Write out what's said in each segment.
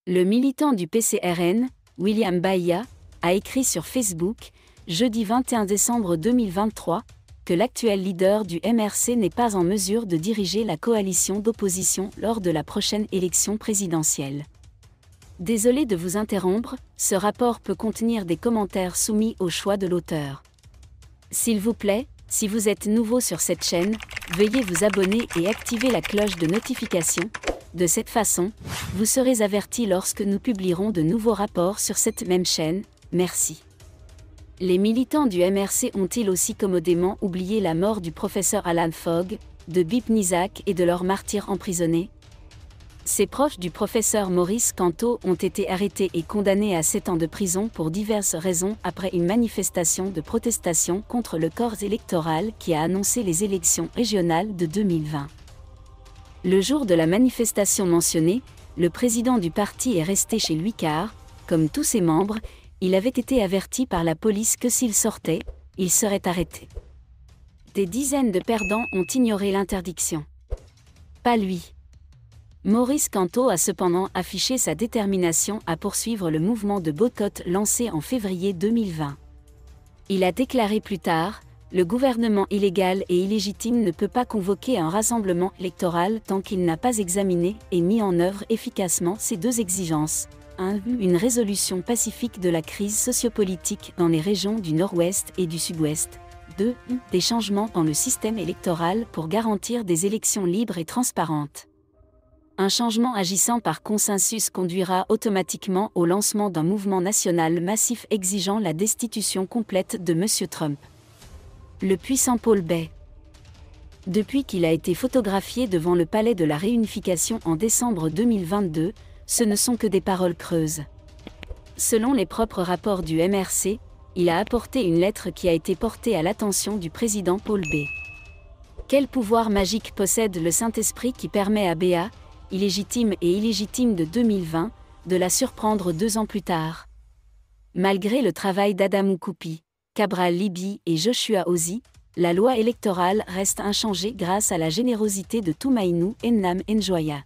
Le militant du PCRN, William Bahia, a écrit sur Facebook, jeudi 21 décembre 2023, que l'actuel leader du MRC n'est pas en mesure de diriger la coalition d'opposition lors de la prochaine élection présidentielle. Désolé de vous interrompre, ce rapport peut contenir des commentaires soumis au choix de l'auteur. S'il vous plaît, si vous êtes nouveau sur cette chaîne, veuillez vous abonner et activer la cloche de notification. De cette façon, vous serez averti lorsque nous publierons de nouveaux rapports sur cette même chaîne. Merci. Les militants du MRC ont-ils aussi commodément oublié la mort du professeur Alan Fogg, de Bip Nizak et de leurs martyrs emprisonnés? Ces proches du professeur Maurice Canto ont été arrêtés et condamnés à 7 ans de prison pour diverses raisons après une manifestation de protestation contre le corps électoral qui a annoncé les élections régionales de 2020. Le jour de la manifestation mentionnée, le président du parti est resté chez lui car, comme tous ses membres, il avait été averti par la police que s'il sortait, il serait arrêté. Des dizaines de perdants ont ignoré l'interdiction. Pas lui. Maurice Canto a cependant affiché sa détermination à poursuivre le mouvement de boycott lancé en février 2020. Il a déclaré plus tard, « Le gouvernement illégal et illégitime ne peut pas convoquer un rassemblement électoral tant qu'il n'a pas examiné et mis en œuvre efficacement ces deux exigences. 1. Une résolution pacifique de la crise sociopolitique dans les régions du Nord-Ouest et du Sud-Ouest. 2. Des changements dans le système électoral pour garantir des élections libres et transparentes. Un changement agissant par consensus conduira automatiquement au lancement d'un mouvement national massif exigeant la destitution complète de M. Trump. » Le puissant Paul Bay. Depuis qu'il a été photographié devant le palais de la Réunification en décembre 2022, ce ne sont que des paroles creuses. Selon les propres rapports du MRC, il a apporté une lettre qui a été portée à l'attention du président Paul Bay. Quel pouvoir magique possède le Saint-Esprit qui permet à Béa, illégitime et illégitime de 2020, de la surprendre 2 ans plus tard? Malgré le travail d'Adamou Koupi, Cabral Libby et Joshua Ozi, la loi électorale reste inchangée grâce à la générosité de Tumaini Ennam Njoya.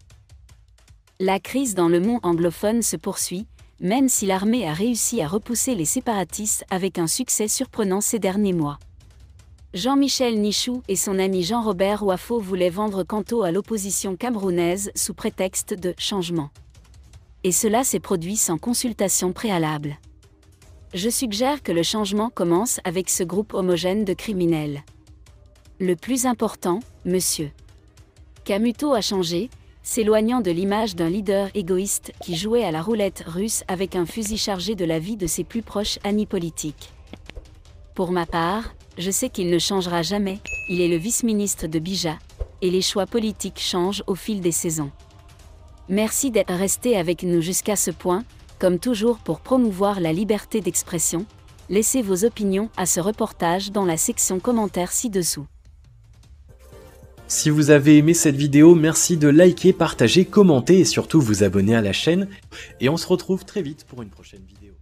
La crise dans le monde anglophone se poursuit, même si l'armée a réussi à repousser les séparatistes avec un succès surprenant ces derniers mois. Jean-Michel Nichou et son ami Jean-Robert Wafo voulaient vendre Canto à l'opposition camerounaise sous prétexte de « changement ». Et cela s'est produit sans consultation préalable. Je suggère que le changement commence avec ce groupe homogène de criminels. Le plus important, Monsieur Camuto a changé, s'éloignant de l'image d'un leader égoïste qui jouait à la roulette russe avec un fusil chargé de la vie de ses plus proches amis politiques. Pour ma part, je sais qu'il ne changera jamais, il est le vice-ministre de Bija, et les choix politiques changent au fil des saisons. Merci d'être resté avec nous jusqu'à ce point, comme toujours pour promouvoir la liberté d'expression. Laissez vos opinions à ce reportage dans la section commentaires ci-dessous. Si vous avez aimé cette vidéo, merci de liker, partager, commenter et surtout vous abonner à la chaîne. Et on se retrouve très vite pour une prochaine vidéo.